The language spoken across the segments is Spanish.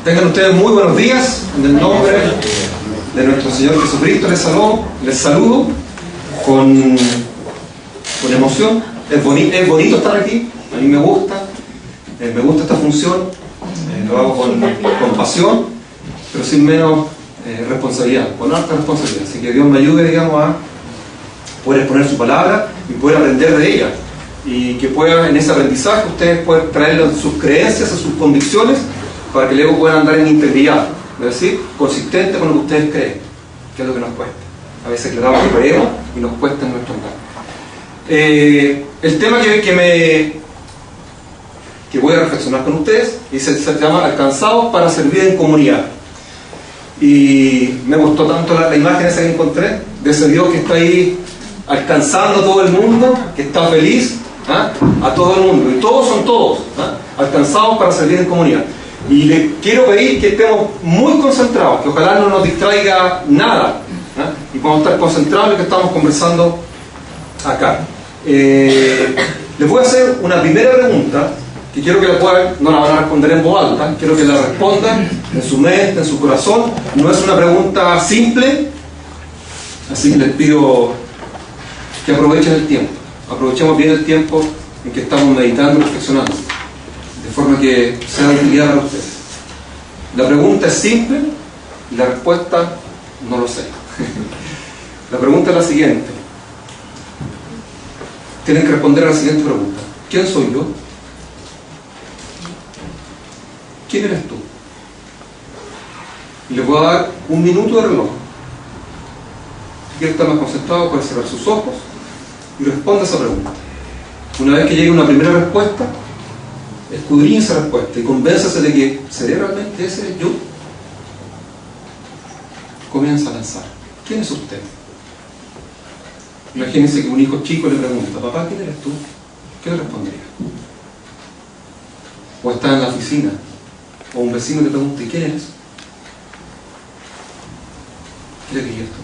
Tengan ustedes muy buenos días. En el nombre de nuestro Señor Jesucristo les saludo con emoción. Es bonito estar aquí. A mí me gusta esta función. Lo hago con pasión, pero sin menos responsabilidad, con alta responsabilidad. Así que Dios me ayude, digamos, a poder exponer su palabra y poder aprender de ella. Y que pueda, en ese aprendizaje, ustedes puedan traer sus creencias, sus convicciones, para que luego puedan andar en integridad, es decir, consistente con lo que ustedes creen, que es lo que nos cuesta. A veces declaramos que creemos y nos cuesta en nuestro andar. El tema que voy a reflexionar con ustedes y se llama Alcanzados para servir en comunidad. Y me gustó tanto la imagen esa que encontré de ese Dios que está ahí alcanzando a todo el mundo, que está feliz, a todo el mundo, y todos son todos, alcanzados para servir en comunidad. Y le quiero pedir que estemos muy concentrados, que ojalá no nos distraiga nada, y podamos estar concentrados en lo que estamos conversando acá. Les voy a hacer una primera pregunta que quiero que no la van a responder en voz alta, quiero que la respondan en su mente, en su corazón. No es una pregunta simple, así que les pido que aprovechen el tiempo. Aprovechemos bien el tiempo en que estamos meditando y reflexionando, de forma que sea de utilidad para ustedes. La pregunta es simple y la respuesta no lo sé. La pregunta es la siguiente. Tienen que responder a la siguiente pregunta: ¿quién soy yo? ¿Quién eres tú? Y les voy a dar un minuto de reloj. Si quiere estar más concentrado, puede cerrar sus ojos y responda esa pregunta. Una vez que llegue una primera respuesta, escudriñe esa respuesta y convénzase de que ¿seré realmente ese yo? Comienza a lanzar. ¿Quién es usted? Imagínense que un hijo chico le pregunta: papá, ¿quién eres tú? ¿Qué le respondería? O está en la oficina, o un vecino le pregunta: ¿y quién eres? ¿Qué le dirías tú?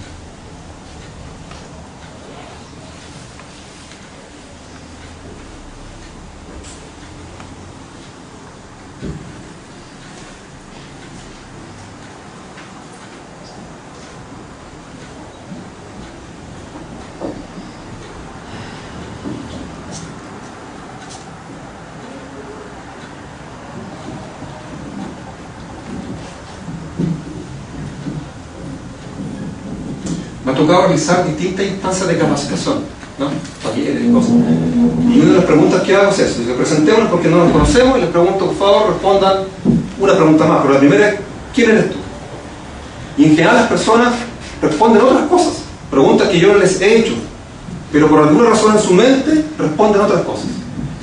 Me ha tocado realizar distintas instancias de capacitación, talleres y cosas. Y una de las preguntas que hago es eso: les presentemos porque no nos conocemos y les pregunto, por favor, respondan una pregunta más. Pero la primera es: ¿quién eres tú? Y en general las personas responden otras cosas, preguntas que yo no les he hecho, pero por alguna razón en su mente responden otras cosas.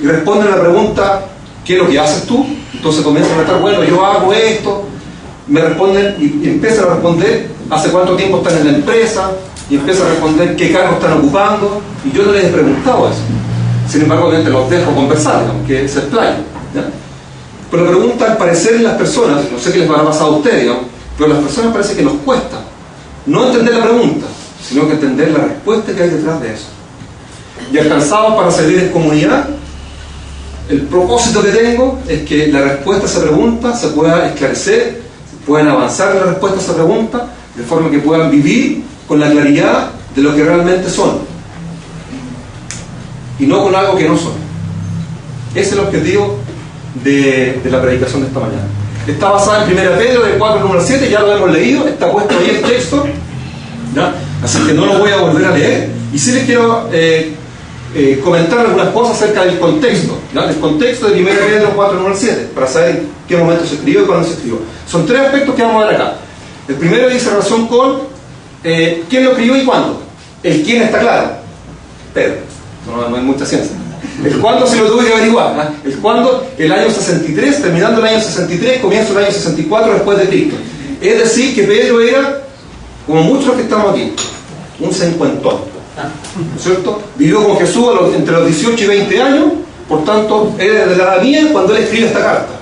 Y responden a la pregunta: ¿qué es lo que haces tú? Entonces comienzan a estar: bueno, yo hago esto. Me responden y empiezan a responder hace cuánto tiempo están en la empresa, y empiezan a responder qué cargo están ocupando, y yo no les he preguntado eso. Sin embargo, obviamente los dejo conversar, que se explayen. Pero la pregunta, al parecer, en las personas, no sé qué les habrá pasado a ustedes, pero a las personas parece que nos cuesta no entender la pregunta, sino que entender la respuesta que hay detrás de eso. Y alcanzados para servir en comunidad, el propósito que tengo es que la respuesta a esa pregunta se pueda esclarecer, puedan avanzar en la respuesta a esa pregunta, de forma que puedan vivir con la claridad de lo que realmente son, y no con algo que no son. Ese es el objetivo de la predicación de esta mañana. Está basada en 1 Pedro, del 4 al 7, ya lo hemos leído, está puesto ahí el texto, así que no lo voy a volver a leer. Y sí les quiero comentar algunas cosas acerca del contexto, el contexto de 1 Pedro 4 al 7, para saber en qué momento se escribió y cuándo se escribió. Son tres aspectos que vamos a ver acá. El primero dice relación con quién lo escribió y cuándo. El quién está claro: Pedro. No hay mucha ciencia. El cuándo se lo tuve que averiguar. El cuándo, el año 63, terminando el año 63, comienzo el año 64 después de Cristo. Es decir, que Pedro era, como muchos que estamos aquí, un cincuentón, ¿no es cierto? Vivió con Jesús entre los 18 y 20 años, por tanto, era de la edad mía cuando él escribe esta carta.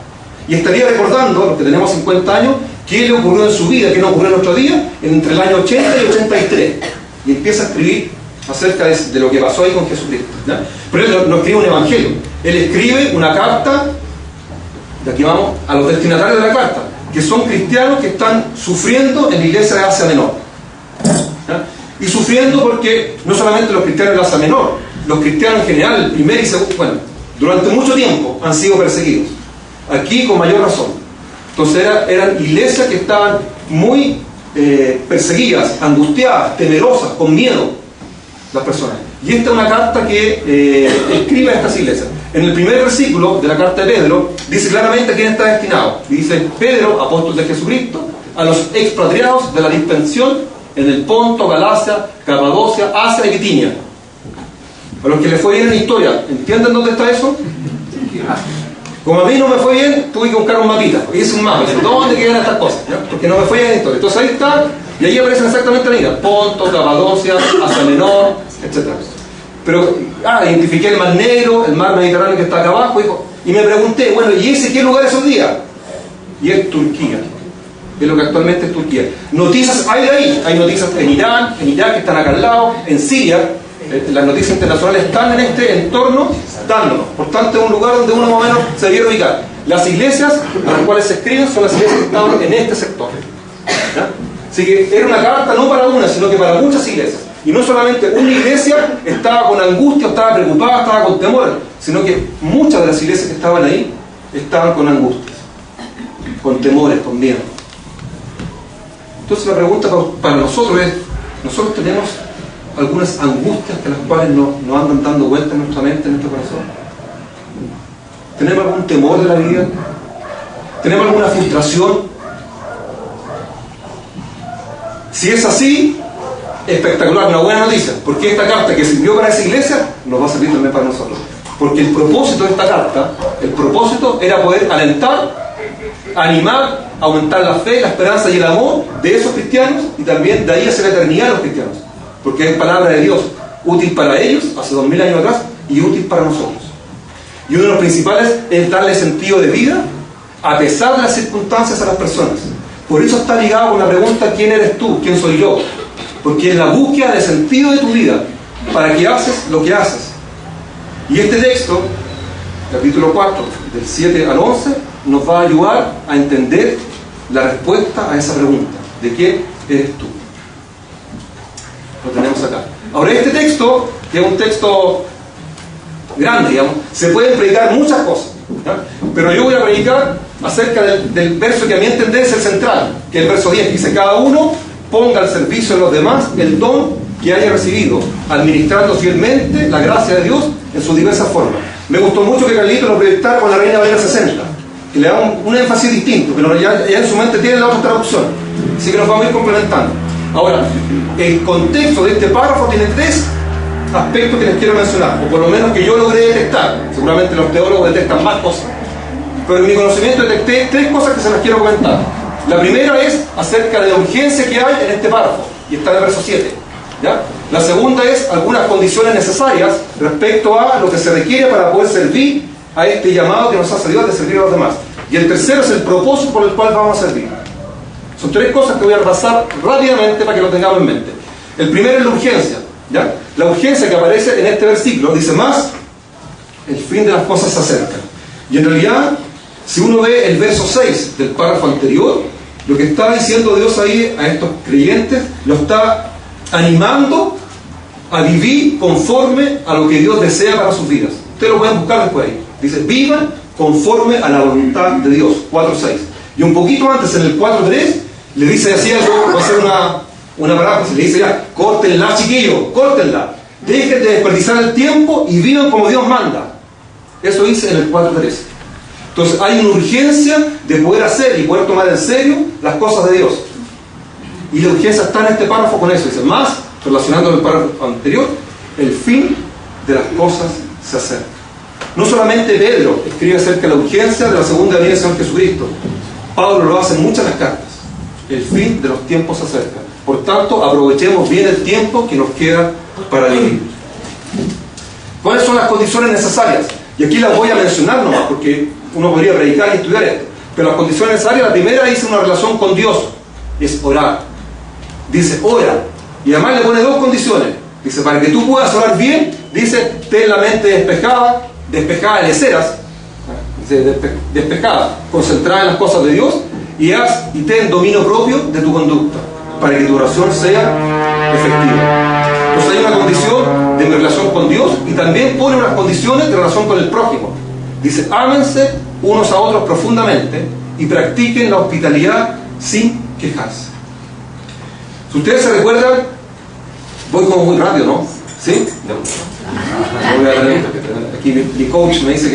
Y estaría recordando, los que tenemos 50 años, qué le ocurrió en su vida, qué no ocurrió en otro día, entre el año 80 y 83. Y empieza a escribir acerca de lo que pasó ahí con Jesucristo, ¿ya? Pero él no escribe un evangelio, él escribe una carta, de aquí vamos, a los destinatarios de la carta, que son cristianos que están sufriendo en la iglesia de Asia Menor, ¿ya? Y sufriendo porque no solamente los cristianos de Asia Menor, los cristianos en general, el primer y segundo, bueno, durante mucho tiempo han sido perseguidos, aquí con mayor razón. Entonces eran iglesias que estaban muy perseguidas, angustiadas, temerosas, con miedo, las personas. Y esta es una carta que escribe a estas iglesias. En el primer versículo de la carta de Pedro dice claramente a quién está destinado. Dice: Pedro, apóstol de Jesucristo, a los expatriados de la dispersión en el Ponto, Galacia, Capadocia, Asia y Bitinia. A los que les fue bien en historia, ¿entienden dónde está eso? Como a mí no me fue bien, tuve que buscar un mapita, hice un mapa, ¿dónde quedan estas cosas? ¿Ya? Porque no me fue bien en historia. Entonces ahí está, y ahí aparecen exactamente la isla: Ponto, Capadocia, Asia Menor, etc. Pero identifiqué el Mar Negro, el Mar Mediterráneo que está acá abajo, y me pregunté, bueno, ¿y ese qué lugar es hoy día? Y es Turquía, es lo que actualmente es Turquía. Noticias hay de ahí, hay noticias en Irán, en Irak, que están acá al lado, en Siria. Las noticias internacionales están en este entorno dándonos. Por tanto, es un lugar donde uno más o menos se debiera ubicar. Las iglesias a las cuales se escriben son las iglesias que estaban en este sector, ¿ya? Así que era una carta no para una, sino que para muchas iglesias. Y no solamente una iglesia estaba con angustia, estaba preocupada, estaba con temor, sino que muchas de las iglesias que estaban ahí estaban con angustias, con temores, con miedo. Entonces la pregunta para nosotros es: ¿nosotros tenemos algunas angustias que las cuales nos andan dando vueltas en nuestra mente, en nuestro corazón? ¿Tenemos algún temor de la vida? ¿Tenemos alguna frustración? Si es así, espectacular, una buena noticia, porque esta carta que sirvió para esa iglesia nos va a servir también para nosotros. Porque el propósito de esta carta, el propósito era poder alentar, animar, aumentar la fe, la esperanza y el amor de esos cristianos, y también de ahí hacia la eternidad de los cristianos. Porque es palabra de Dios, útil para ellos hace 2000 años atrás y útil para nosotros. Y uno de los principales es darle sentido de vida a pesar de las circunstancias a las personas. Por eso está ligado con la pregunta: ¿quién eres tú? ¿Quién soy yo? Porque es la búsqueda de sentido de tu vida para que haces lo que haces. Y este texto, capítulo 4, del 7 al 11, nos va a ayudar a entender la respuesta a esa pregunta: ¿de quién eres tú? Lo tenemos acá. Ahora, este texto, que es un texto grande, digamos, se pueden predicar muchas cosas, ¿ya? Pero yo voy a predicar acerca del verso que a mi entender es el central, que es el verso 10, que dice: cada uno ponga al servicio de los demás el don que haya recibido, administrando fielmente la gracia de Dios en sus diversas formas. Me gustó mucho que Carlito lo proyectara con la Reina Valera 60, que le da un énfasis distinto, pero ya en su mente tiene la otra traducción, así que nos vamos a ir complementando. Ahora, el contexto de este párrafo tiene tres aspectos que les quiero mencionar, o por lo menos que yo logré detectar. Seguramente los teólogos detectan más cosas, pero en mi conocimiento detecté tres cosas que se las quiero comentar. La primera es acerca de la urgencia que hay en este párrafo, y está en el verso 7, ¿ya? La segunda es algunas condiciones necesarias respecto a lo que se requiere para poder servir a este llamado que nos hace Dios de servir a los demás. Y el tercero es el propósito por el cual vamos a servir. Son tres cosas que voy a repasar rápidamente para que lo tengamos en mente. El primero es la urgencia, ¿ya? La urgencia que aparece en este versículo dice: más, el fin de las cosas se acerca. Y en realidad, si uno ve el verso 6 del párrafo anterior, lo que está diciendo Dios ahí a estos creyentes, lo está animando a vivir conforme a lo que Dios desea para sus vidas. Ustedes lo pueden buscar después ahí. Dice: vivan conforme a la voluntad de Dios. 4.6. Y un poquito antes, en el 4.3, le dice así algo, va a ser una paráfrasis, le dice: ya, córtenla, chiquillos, córtenla. Dejen de desperdiciar el tiempo y vivan como Dios manda. Eso dice en el 4.3. Entonces hay una urgencia de poder hacer y poder tomar en serio las cosas de Dios. Y la urgencia está en este párrafo con eso. Dice: más, relacionando el párrafo anterior, el fin de las cosas se acerca. No solamente Pedro escribe acerca de la urgencia de la segunda venida del Señor Jesucristo. Pablo lo hace en muchas de las cartas. El fin de los tiempos se acerca. Por tanto, aprovechemos bien el tiempo que nos queda para vivir. ¿Cuáles son las condiciones necesarias? Y aquí las voy a mencionar nomás, porque uno podría predicar y estudiar esto. Pero las condiciones necesarias, la primera dice una relación con Dios. Es orar. Dice: ora. Y además le pone dos condiciones. Dice, para que tú puedas orar bien, dice, ten la mente despejada de ceras, despejada, concentrada en las cosas de Dios, y ten dominio propio de tu conducta, para que tu oración sea efectiva. Entonces hay una condición de mi relación con Dios, y también pone unas condiciones de relación con el prójimo. Dice, ámense unos a otros profundamente y practiquen la hospitalidad sin quejarse. Si ustedes se recuerdan, voy como muy rápido, ¿no? ¿Sí? No. Voy a tener, aquí mi coach me dice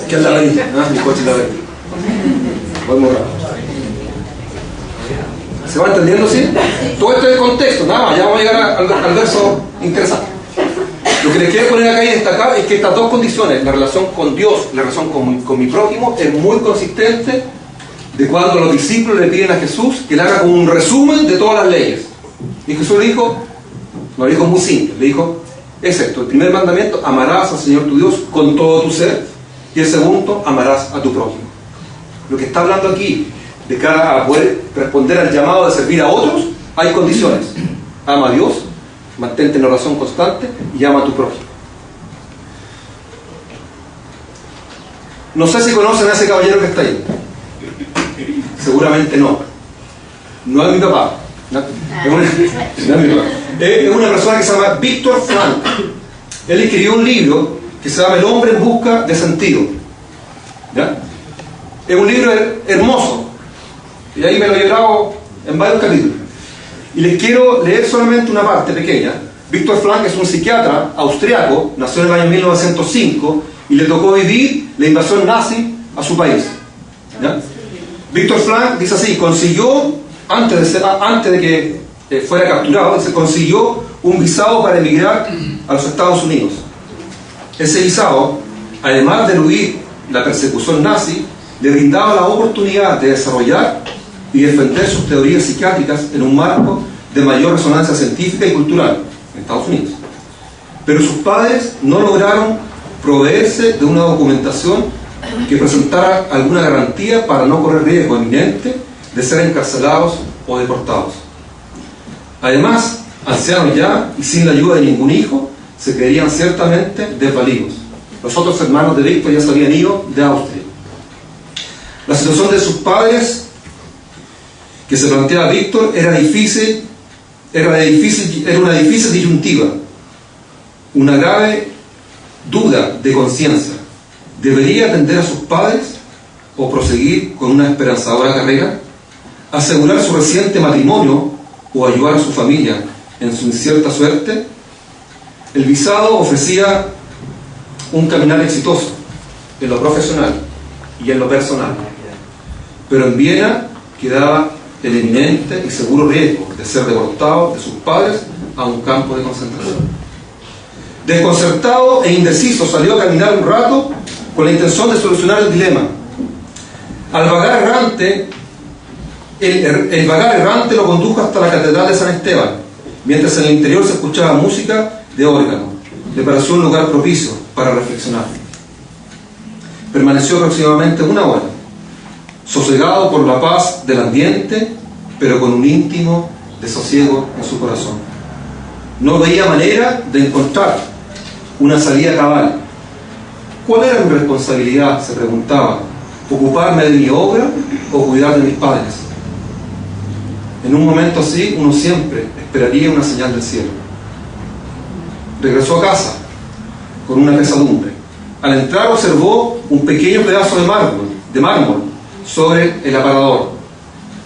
que es la varilla, ¿no? Mi coach es la varilla. Voy muy rápido. ¿Se va entendiendo, sí? Todo esto es el contexto, nada más, ya vamos a llegar al verso interesante. Lo que les quiero poner acá y destacar es que estas dos condiciones, la relación con Dios, la relación con mi prójimo, es muy consistente de cuando los discípulos le piden a Jesús que le haga como un resumen de todas las leyes. Y Jesús le dijo, no, le dijo muy simple, le dijo, es esto, el primer mandamiento, amarás al Señor tu Dios con todo tu ser, y el segundo, amarás a tu prójimo. Lo que está hablando aquí, de cara a poder responder al llamado de servir a otros, hay condiciones. Ama a Dios, mantente en oración constante y ama a tu prójimo. No sé si conocen a ese caballero que está ahí. Seguramente no. No es mi papá. No es mi papá. Es una persona que se llama Viktor Frankl. Él escribió un libro que se llama El hombre en busca de sentido. ¿Ya? Es un libro hermoso. Y ahí me lo he llorado en varios capítulos. Y les quiero leer solamente una parte pequeña. Viktor Frankl es un psiquiatra austriaco, nació en el año 1905 y le tocó vivir la invasión nazi a su país. ¿Ya? Viktor Frankl dice así, consiguió, antes de que fuera capturado, se consiguió un visado para emigrar a los Estados Unidos. Ese visado, además de eludir la persecución nazi, le brindaba la oportunidad de desarrollar y defender sus teorías psiquiátricas en un marco de mayor resonancia científica y cultural en Estados Unidos. Pero sus padres no lograron proveerse de una documentación que presentara alguna garantía para no correr riesgo inminente de ser encarcelados o deportados. Además, ancianos ya y sin la ayuda de ningún hijo, se creerían ciertamente desvalidos. Los otros hermanos de Víctor ya se habían ido de Austria. La situación de sus padres que se planteaba Víctor era una difícil disyuntiva, una grave duda de conciencia. ¿Debería atender a sus padres o proseguir con una esperanzadora carrera? ¿Asegurar su reciente matrimonio o ayudar a su familia en su incierta suerte? El visado ofrecía un caminar exitoso en lo profesional y en lo personal, pero en Viena quedaba el eminente y seguro riesgo de ser deportado de sus padres a un campo de concentración. Desconcertado e indeciso, salió a caminar un rato con la intención de solucionar el dilema. Al vagar errante, el vagar errante lo condujo hasta la catedral de San Esteban, mientras en el interior se escuchaba música de órgano. Le pareció un lugar propicio para reflexionar. Permaneció aproximadamente una hora, sosegado por la paz del ambiente, pero con un íntimo desosiego en su corazón. No veía manera de encontrar una salida cabal. ¿Cuál era mi responsabilidad?, se preguntaba. ¿Ocuparme de mi obra o cuidar de mis padres? En un momento así, uno siempre esperaría una señal del cielo. Regresó a casa con una pesadumbre. Al entrar observó un pequeño pedazo de mármol sobre el aparador.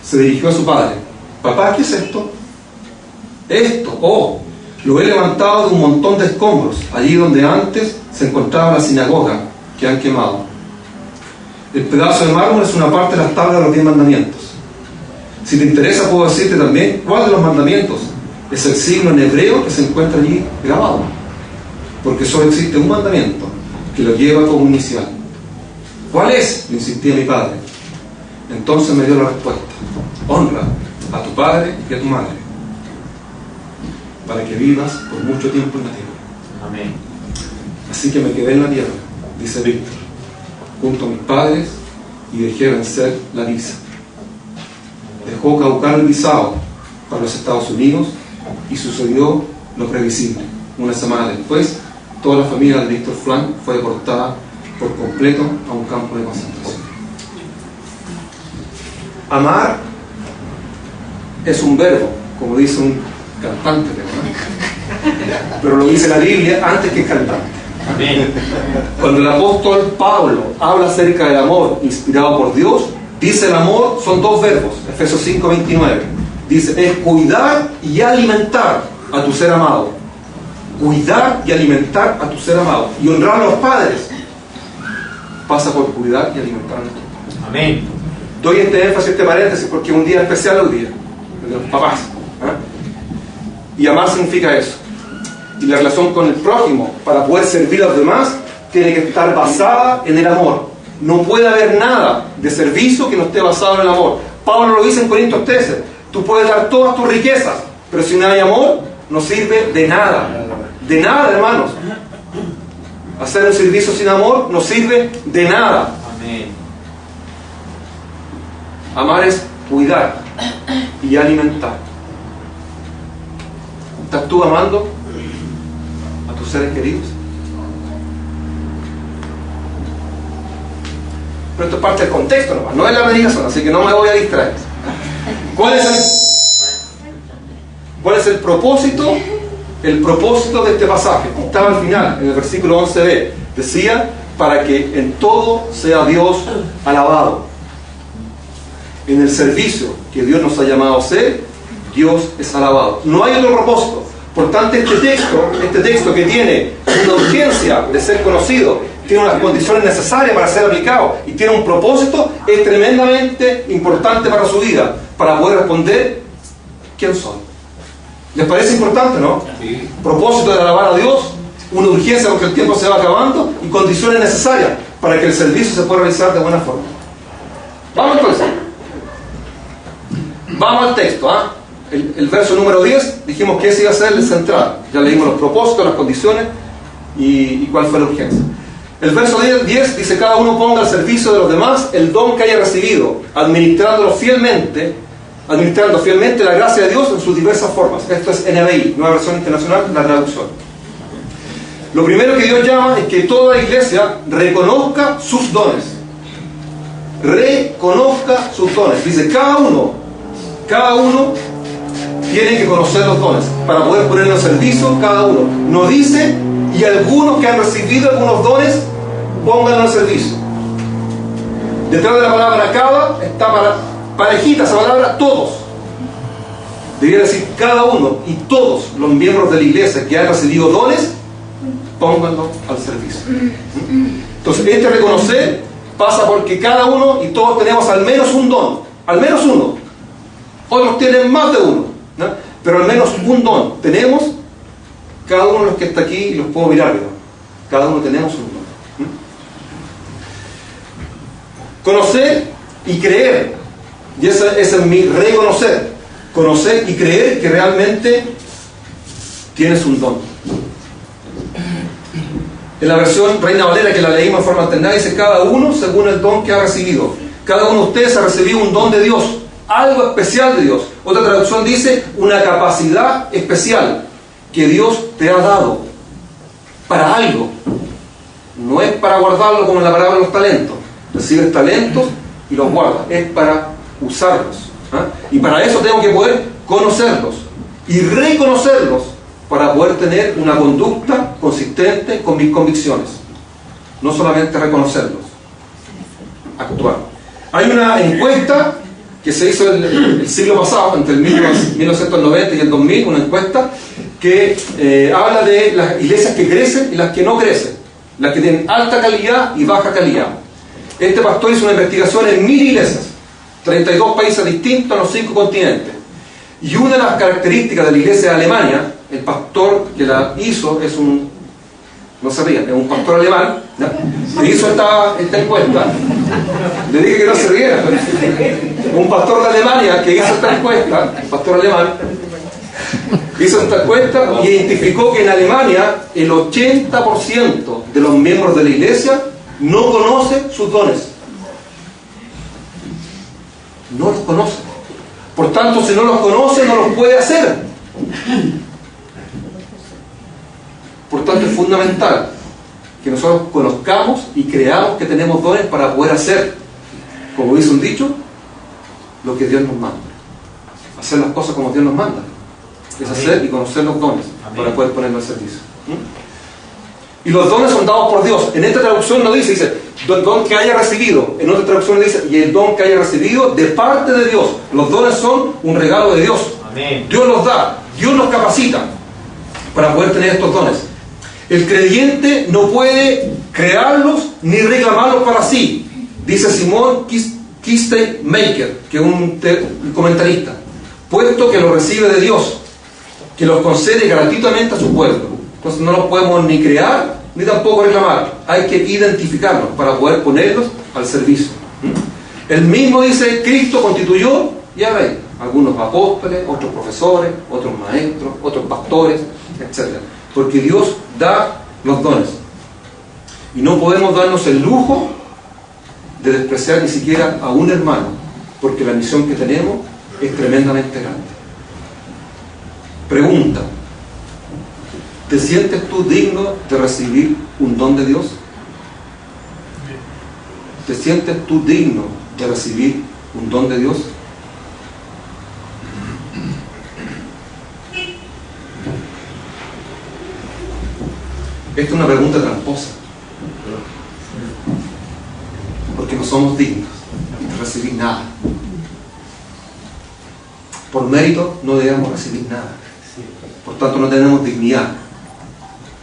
Se dirigió a su padre. «Papá, ¿qué es esto?» «Esto, lo he levantado de un montón de escombros, allí donde antes se encontraba la sinagoga que han quemado. El pedazo de mármol es una parte de las tablas de los 10 mandamientos. Si te interesa, puedo decirte también cuál de los mandamientos es el signo en hebreo que se encuentra allí grabado, porque solo existe un mandamiento que lo lleva como inicial». «¿Cuál es?», le insistía mi padre. Entonces me dio la respuesta: «Honra a tu padre y a tu madre, para que vivas por mucho tiempo en la tierra». Amén. Así que me quedé en la tierra, dice Víctor, junto a mis padres, y dejé vencer la visa. Dejó caducar el visado para los Estados Unidos y sucedió lo previsible. Una semana después, toda la familia de Víctor Frank fue deportada por completo a un campo de concentración. Amar es un verbo, como dice un cantante, ¿no? Pero lo dice la Biblia antes que el cantante. Cuando el apóstol Pablo habla acerca del amor inspirado por Dios, dice el amor son dos verbos. Efesios 5:29 dice, es cuidar y alimentar a tu ser amado. Cuidar y alimentar a tu ser amado. Y honrar a los padres pasa por cuidar y alimentar a nuestros padres. Amén. Doy este énfasis, este paréntesis, porque es un día especial hoy día, el de los papás. Y amar significa eso. Y la relación con el prójimo, para poder servir a los demás, tiene que estar basada en el amor. No puede haber nada de servicio que no esté basado en el amor. Pablo lo dice en Corintios 13. Tú puedes dar todas tus riquezas, pero si no hay amor, no sirve de nada. De nada, hermanos. Hacer un servicio sin amor no sirve de nada. Amén. Amar es cuidar y alimentar. ¿Estás tú amando a tus seres queridos? Pero esto es parte del contexto nomás, no es la predicación, así que no me voy a distraer. ¿Cuál es el propósito? El propósito de este pasaje estaba al final, en el versículo 11b. Decía, para que en todo sea Dios alabado. En el servicio que Dios nos ha llamado a hacer, Dios es alabado. No hay otro propósito. Por tanto, este texto que tiene una urgencia de ser conocido, tiene unas condiciones necesarias para ser aplicado y tiene un propósito, es tremendamente importante para su vida, para poder responder ¿quién soy? ¿Les parece importante, no? Sí. Propósito de alabar a Dios, una urgencia porque el tiempo se va acabando y condiciones necesarias para que el servicio se pueda realizar de buena forma. Vamos entonces. Vamos al texto. El verso número 10, dijimos que ese iba a ser el central. Ya leímos los propósitos, las condiciones y cuál fue la urgencia. El verso 10 dice, cada uno ponga al servicio de los demás el don que haya recibido, administrando fielmente la gracia de Dios en sus diversas formas. Esto es NBI, Nueva Versión Internacional, la traducción. Lo primero que Dios llama es que toda iglesia reconozca sus dones. Reconozca sus dones. Dice, cada uno tiene que conocer los dones para poder ponerlo en servicio, cada uno. No dice, y algunos que han recibido algunos dones, pónganlo en servicio. Detrás de la palabra cada está parejita esa palabra todos. Debería decir cada uno y todos los miembros de la iglesia que han recibido dones, pónganlo al servicio. Entonces, este reconocer pasa porque cada uno y todos tenemos al menos un don, al menos uno. Otros tienen más de uno, ¿no? Pero al menos un don tenemos. Cada uno de los que está aquí, los puedo mirar, ¿no? Cada uno tenemos un don. Conocer y creer, y ese es mi reconocer. Conocer y creer que realmente tienes un don. En la versión Reina Valera, que la leímos en forma alternada, dice cada uno según el don que ha recibido. Cada uno de ustedes ha recibido un don de Dios, algo especial de Dios. Otra traducción dice una capacidad especial que Dios te ha dado para algo. No es para guardarlo como en la parábola de los talentos. Recibes talentos y los guardas. Es para usarlos. Y para eso tengo que poder conocerlos y reconocerlos para poder tener una conducta consistente con mis convicciones. No solamente reconocerlos, actuar. Hay una encuesta que se hizo el siglo pasado, entre el 1990 y el 2000, una encuesta que habla de las iglesias que crecen y las que no crecen, las que tienen alta calidad y baja calidad. Este pastor hizo una investigación en 1000 iglesias, 32 países distintos en los 5 continentes. Y una de las características de la iglesia de Alemania, el pastor que la hizo es un, no se rían, es un pastor alemán, ¿no? Que hizo esta encuesta. Le dije que no se riera. Un pastor de Alemania que hizo esta encuesta, un pastor alemán, hizo esta encuesta y identificó que en Alemania el 80% de los miembros de la iglesia no conoce sus dones. No los conoce. Por tanto, si no los conoce, no los puede hacer. Por tanto, es fundamental que nosotros conozcamos y creamos que tenemos dones para poder hacer, como dice un dicho, lo que Dios nos manda. Hacer las cosas como Dios nos manda. Es hacer y conocer los dones para poder ponerlos al servicio. Y los dones son dados por Dios. En esta traducción no dice el don que haya recibido. En otra traducción dice, y el don que haya recibido de parte de Dios. Los dones son un regalo de Dios. Amén. Dios los da, Dios los capacita para poder tener estos dones. El creyente no puede crearlos ni reclamarlos para sí. Dice Simón Kistemaker, que es un comentarista, puesto que los recibe de Dios, que los concede gratuitamente a su pueblo. Entonces no los podemos ni crear ni tampoco reclamar. Hay que identificarlos para poder ponerlos al servicio. El mismo dice, Cristo constituyó, y ahora hay algunos apóstoles, otros profesores, otros maestros, otros pastores, etc. Porque Dios da los dones. Y no podemos darnos el lujo de despreciar ni siquiera a un hermano, porque la misión que tenemos es tremendamente grande. Pregunta: ¿te sientes tú digno de recibir un don de Dios? ¿Te sientes tú digno de recibir un don de Dios? Esta es una pregunta tramposa, porque no somos dignos de recibir nada. Por mérito no debemos recibir nada. Por tanto, no tenemos dignidad.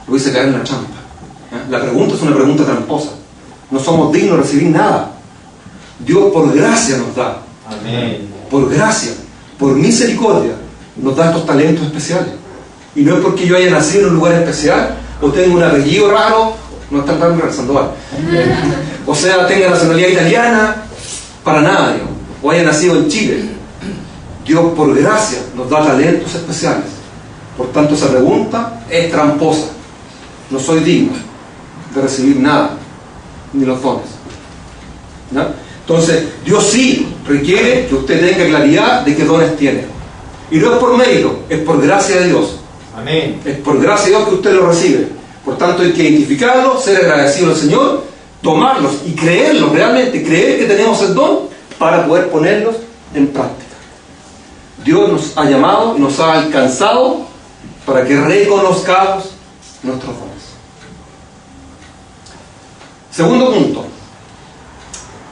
Lo hice caer en la trampa. La pregunta es una pregunta tramposa. No somos dignos de recibir nada. Dios por gracia nos da. Amén. Por gracia, por misericordia, nos da estos talentos especiales. Y no es porque yo haya nacido en un lugar especial, o tenga un apellido raro, no es tan raro como el Sandoval. O sea, tenga nacionalidad italiana, para nada, digamos. O haya nacido en Chile. Dios por gracia nos da talentos especiales. Por tanto, esa pregunta es tramposa. No soy digno de recibir nada, ni los dones. ¿No? Entonces, Dios sí requiere que usted tenga claridad de qué dones tiene. Y no es por mérito, es por gracia de Dios. Amén. Es por gracia de Dios que usted lo recibe. Por tanto, hay que identificarlos, ser agradecido al Señor, tomarlos y creerlos, realmente creer que tenemos el don para poder ponerlos en práctica. Dios nos ha llamado y nos ha alcanzado para que reconozcamos nuestros dones. Segundo punto.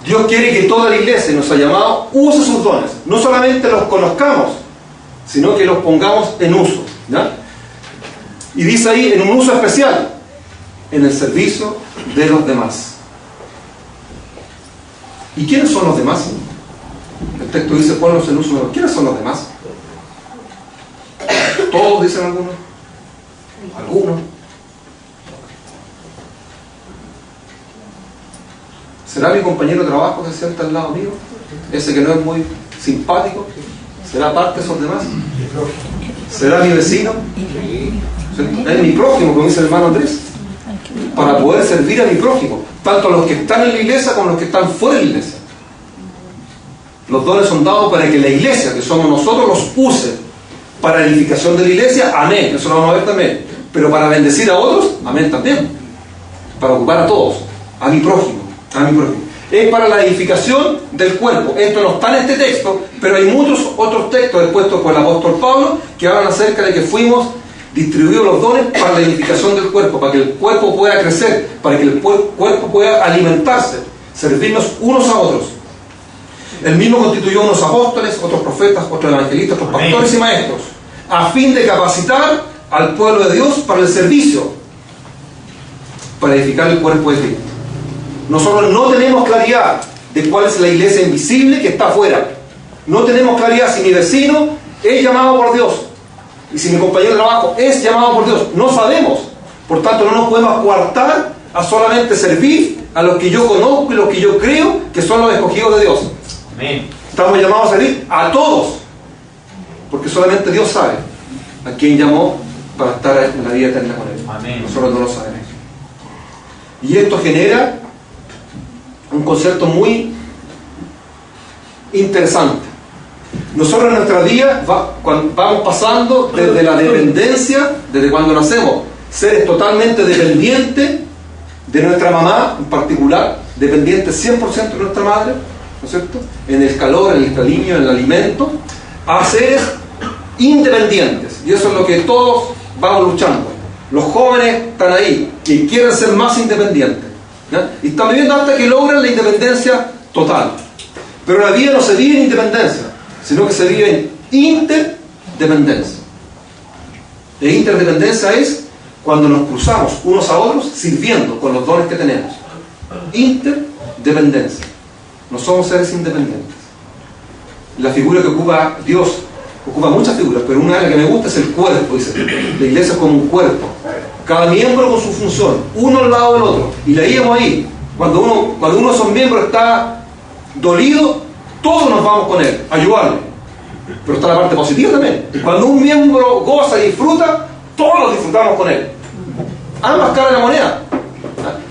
Dios quiere que toda la iglesia nos ha llamado use sus dones. No solamente los conozcamos, sino que los pongamos en uso. ¿Ya? Y dice ahí, en un uso especial, en el servicio de los demás. ¿Y quiénes son los demás? El texto dice, ponlos en uso de los. ¿Quiénes son los demás? ¿Todos dicen algunos? ¿Algunos? ¿Será mi compañero de trabajo que se sienta al lado mío? Ese que no es muy simpático. ¿Será parte de esos demás? ¿Será mi vecino? Es mi prójimo, como dice el hermano Andrés. Para poder servir a mi prójimo, tanto a los que están en la iglesia como a los que están fuera de la iglesia. Los dones son dados para que la iglesia, que somos nosotros, los use para edificación de la iglesia, amén, eso lo vamos a ver también. Pero para bendecir a otros, amén también. Para ocupar a todos, a mi prójimo. Es para la edificación del cuerpo. Esto no está en este texto, pero hay muchos otros textos expuestos por el apóstol Pablo que hablan acerca de que fuimos distribuidos los dones para la edificación del cuerpo, para que el cuerpo pueda crecer, para que el cuerpo pueda alimentarse, servirnos unos a otros. Él mismo constituyó unos apóstoles, otros profetas, otros evangelistas, otros pastores y maestros, a fin de capacitar al pueblo de Dios para el servicio, para edificar el cuerpo de Cristo. Nosotros no tenemos claridad de cuál es la iglesia invisible que está afuera. No tenemos claridad si mi vecino es llamado por Dios y si mi compañero de trabajo es llamado por Dios. No sabemos. Por tanto, no nos podemos coartar a solamente servir a los que yo conozco y los que yo creo que son los escogidos de Dios. Amén. Estamos llamados a servir a todos, porque solamente Dios sabe a quién llamó para estar en la vida eterna con Él. Amén. Nosotros no lo sabemos. Y esto genera un concepto muy interesante, Nosotros en nuestra vida vamos pasando desde la dependencia, desde cuando nacemos, seres totalmente dependientes de nuestra mamá en particular, dependientes 100% de nuestra madre, ¿no es cierto? En el calor, en el cariño, en el alimento, a seres independientes. Y eso es lo que todos vamos luchando. Los jóvenes están ahí y quieren ser más independientes, ¿ya? Y están viviendo hasta que logran la independencia total. Pero la vida no se vive en independencia, sino que se vive en interdependencia. E interdependencia es cuando nos cruzamos unos a otros sirviendo con los dones que tenemos. Interdependencia. No somos seres independientes. La figura que ocupa Dios, ocupa muchas figuras, pero una de las que me gusta es el cuerpo, dice. La iglesia es como un cuerpo. Cada miembro con su función, uno al lado del otro. Y leíamos ahí, cuando uno de esos miembros está dolido, todos nos vamos con él, a ayudarle. Pero está la parte positiva también. Y cuando un miembro goza y disfruta, todos disfrutamos con él. Ambas caras de la moneda.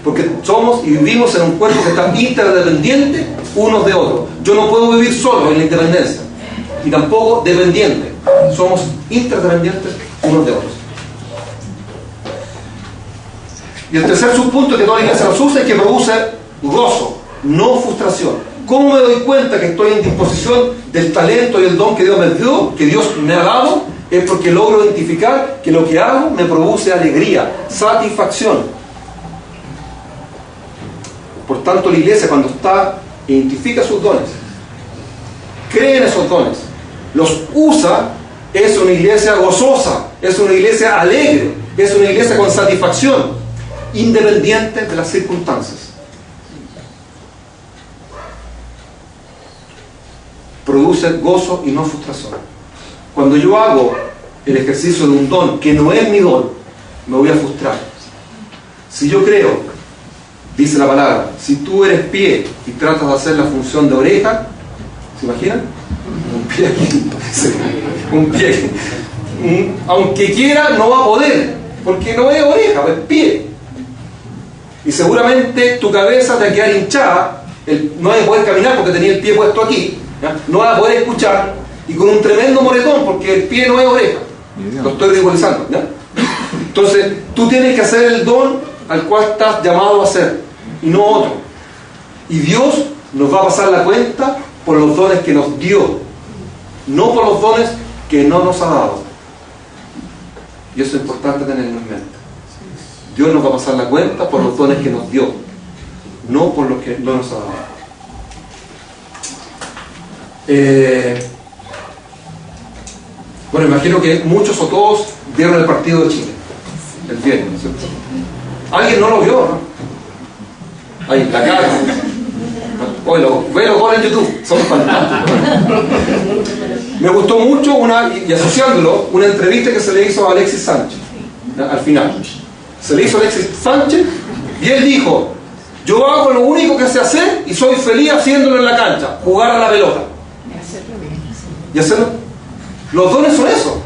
Porque somos y vivimos en un cuerpo que está interdependiente unos de otros. Yo no puedo vivir solo en la independencia. Y tampoco dependiente. Somos interdependientes unos de otros. Y el tercer subpunto que toda la iglesia nos usa es que produce gozo, no frustración. ¿Cómo me doy cuenta que estoy en disposición del talento y el don que Dios me dio, que Dios me ha dado? Es porque logro identificar que lo que hago me produce alegría, satisfacción. Por tanto, la iglesia cuando identifica sus dones, cree en esos dones, los usa, es una iglesia gozosa, es una iglesia alegre, es una iglesia con satisfacción, independiente de las circunstancias. Produce gozo y no frustración. Cuando yo hago el ejercicio de un don que no es mi don, me voy a frustrar. Si yo creo, dice la palabra, si tú eres pie y tratas de hacer la función de oreja, ¿se imaginan? Un pie aquí, un pie. Aunque quiera, no va a poder, porque no es oreja, es pie. Y seguramente tu cabeza te va a quedar hinchada, no vas a poder caminar porque tenía el pie puesto aquí, ¿ya? No vas a poder escuchar, y con un tremendo moretón, porque el pie no es oreja. Lo estoy ridiculizando, ¿ya? Entonces, tú tienes que hacer el don al cual estás llamado a hacer, y no otro. Y Dios nos va a pasar la cuenta por los dones que nos dio, no por los dones que no nos ha dado. Y eso es importante tenerlo en mente. Dios nos va a pasar la cuenta por los dones que nos dio, no por los que no nos ha dado. Bueno, imagino que muchos o todos vieron el partido de Chile el viernes, ¿no es cierto? Alguien no lo vio, ¿no? Ahí, la cara. Oye, ve los goles en YouTube, son fantásticos. Me gustó mucho y asociándolo, una entrevista que se le hizo a Alexis Sánchez, ¿no? Al final. Se le hizo a Alexis Sánchez y él dijo: yo hago lo único que sé hacer y soy feliz haciéndolo en la cancha, jugar a la pelota. Y hacerlo. Los dones son eso.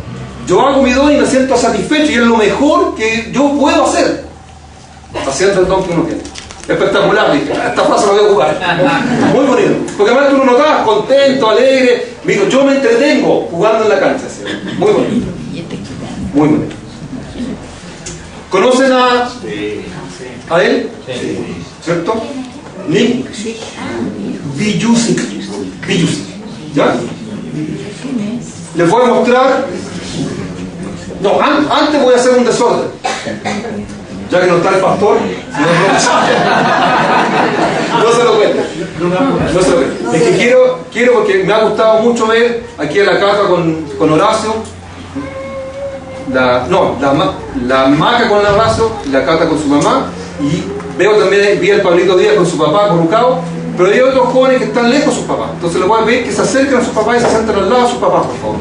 Yo hago mi don y me siento satisfecho y es lo mejor que yo puedo hacer, haciendo el don que uno tiene. Espectacular, dije. Esta frase la voy a ocupar. Muy bonito. Porque además tú lo notabas contento, alegre. Me dijo, yo me entretengo jugando en la cancha. ¿Sí? Muy bonito. Muy bonito. ¿Conocen a él? Sí. ¿Cierto? Nick Vujicic. ¿Ya? Les voy a mostrar. No, antes voy a hacer un desorden. Ya que no está el pastor, no se lo cuente. No se lo cuente. Es que quiero porque me ha gustado mucho ver aquí en la cata con Horacio. La Maca con Horacio, la cata con su mamá. Y veo también, vi al Pablito Díaz con su papá corrucado. Pero hay otros jóvenes que están lejos de sus papás. Entonces les voy a pedir que se acerquen a sus papás y se sienten al lado de sus papás, por favor.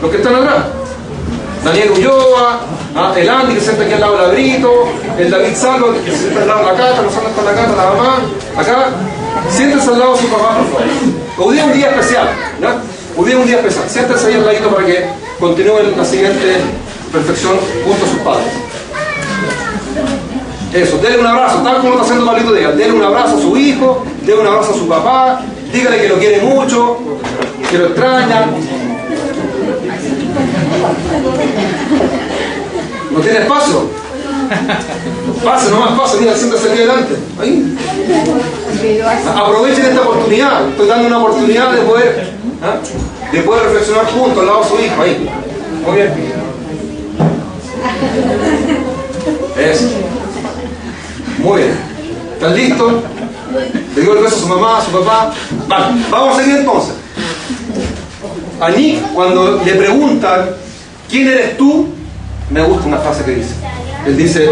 Los que están atrás. Daniel Ulloa, el Andy que se sienta aquí al lado del Labrito, el David Salvo que se sienta al lado de la Cata, los Santos con la Cata, la mamá, acá. Siéntense al lado de sus papás, por favor. Hoy día es un día especial, ¿ya? Hoy día es un día especial. Siéntense ahí al ladito para que continúen la siguiente perfección junto a sus padres. Eso, denle un abrazo, tal como lo está haciendo Pablito Díaz. Denle un abrazo a su hijo, denle un abrazo a su papá, dígale que lo quiere mucho. que lo extrañan. No tiene espacio. Pase nomás, pase, mira, siéntase aquí adelante. Ahí. Aprovechen esta oportunidad. Estoy dando una oportunidad de poder reflexionar juntos al lado de su hijo. Ahí. Muy bien. Eso. Muy bien. ¿Están listos? Le dio el beso a su mamá, a su papá. Vale, vamos a seguir entonces. A Nick, cuando le preguntan ¿quién eres tú? Me gusta una frase que dice. Él dice: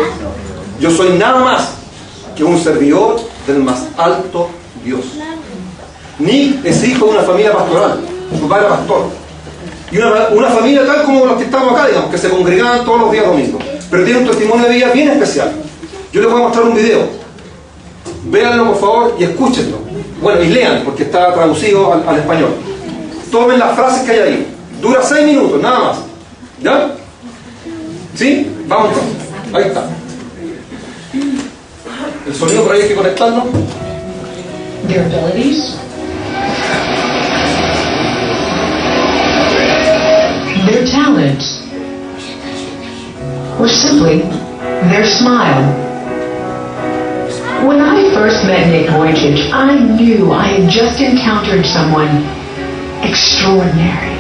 yo soy nada más que un servidor del más alto Dios. Nick es hijo de una familia pastoral. Su padre era pastor. Y una familia tal como los que estamos acá, digamos, que se congregaban todos los días domingos. Pero tiene un testimonio de vida bien especial. Yo les voy a mostrar un video. Véanlo por favor y escúchenlo. Bueno, y lean, porque está traducido al español. Tomen las frases que hay ahí. Dura 6 minutos, nada más. ¿Ya? ¿Sí? Vamos entonces. Ahí está. El sonido por ahí hay que conectarlo. Their abilities, their talents, or simply their smile. When I first met Nick Wojcik, I knew I had just encountered someone extraordinary.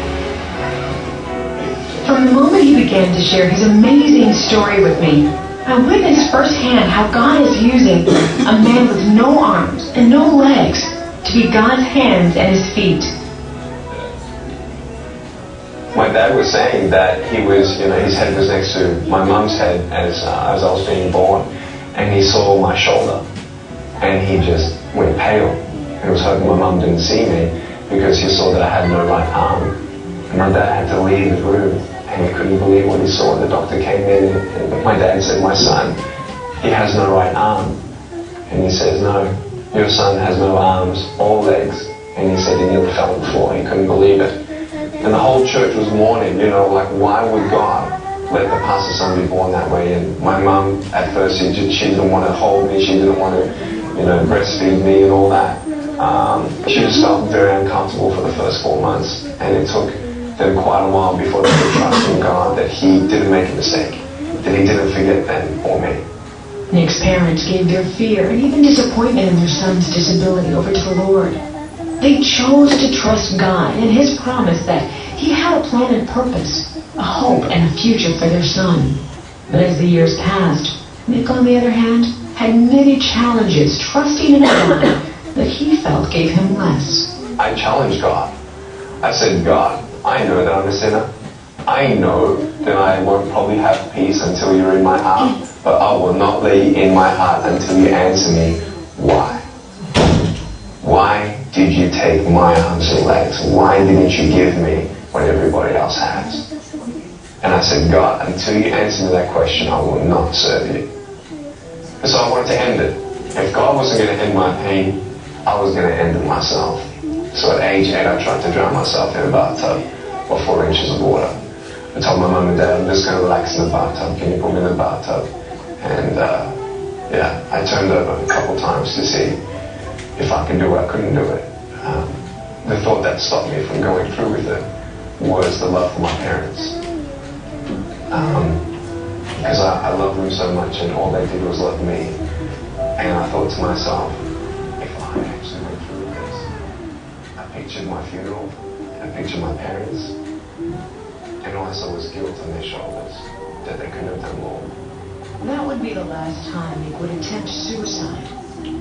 From the moment he began to share his amazing story with me, I witnessed firsthand how God is using a man with no arms and no legs to be God's hands and his feet. My dad was saying that he was, his head was next to my mum's head as I was being born, and he saw my shoulder, and he just went pale. He was hoping my mum didn't see me because he saw that I had no right arm. And my dad had to leave the room, and he couldn't believe what he saw. The doctor came in, and my dad said, my son, he has no right arm. And he says, no, your son has no arms or legs. And he said he nearly fell on the floor. He couldn't believe it. And the whole church was mourning, like why would God let the pastor's son be born that way? And my mum, at first, she didn't want to hold me. She didn't want to, breastfeed me and all that. She just felt very uncomfortable for the first 4 months. And it took them quite a while before they could trust in God that he didn't make a mistake, that he didn't forget them or me. Nick's parents gave their fear and even disappointment in their son's disability over to the Lord. They chose to trust God and his promise that he had a plan and purpose, a hope and a future for their son. But as the years passed, Nick, on the other hand, had many challenges trusting in a God that he felt gave him less. I challenged God. I said, God, I know that I'm a sinner. I know that I won't probably have peace until you're in my heart, but I will not lay in my heart until you answer me, why? Why did you take my arms and legs? Why didn't you give me what everybody else has? And I said, God, until you answer me that question, I will not serve you. And so I wanted to end it. If God wasn't going to end my pain, I was going to end it myself. So at age 8, I tried to drown myself in a bathtub or 4 inches of water. I told my mum and dad, I'm just going to relax in the bathtub. Can you put me in the bathtub? And I turned over a couple times to see if I can do it. I couldn't do it. The thought that stopped me from going through with it was the love for my parents. Because I loved them so much and all they did was love me. And I thought to myself, if I actually went through with this, I pictured my funeral, I pictured my parents, and all I saw was guilt on their shoulders, that they couldn't have done more. That would be the last time Nick would attempt suicide,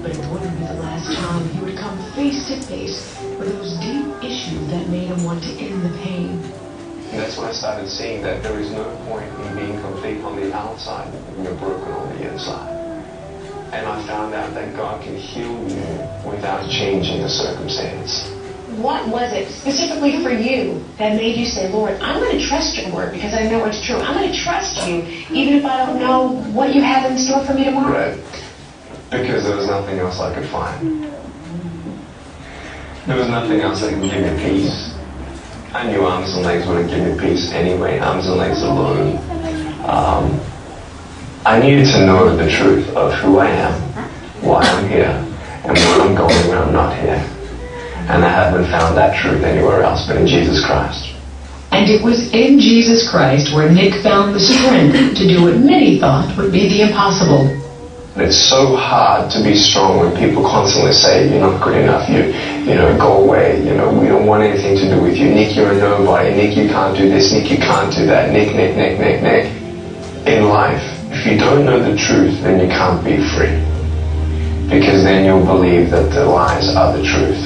but it wouldn't be the last time he would come face to face with those deep issues that made him want to end the pain. And that's when I started seeing that there is no point in being complete on the outside when you're broken on the inside. And I found out that God can heal you without changing the circumstance. What was it specifically for you that made you say, Lord, I'm going to trust your word because I know it's true. I'm going to trust you even if I don't know what you have in store for me tomorrow? Right. Because there was nothing else I could find. There was nothing else that could give me peace. I knew arms and legs wouldn't give me peace anyway, arms and legs alone. I needed to know the truth of who I am, why I'm here, and where I'm going when I'm not here. And I haven't found that truth anywhere else but in Jesus Christ. And it was in Jesus Christ where Nick found the strength to do what many thought would be the impossible. It's so hard to be strong when people constantly say, you're not good enough, you go away, we don't want anything to do with you. Nick, you're a nobody. Nick, you can't do this. Nick, you can't do that. Nick. In life, if you don't know the truth, then you can't be free. Because then you'll believe that the lies are the truth.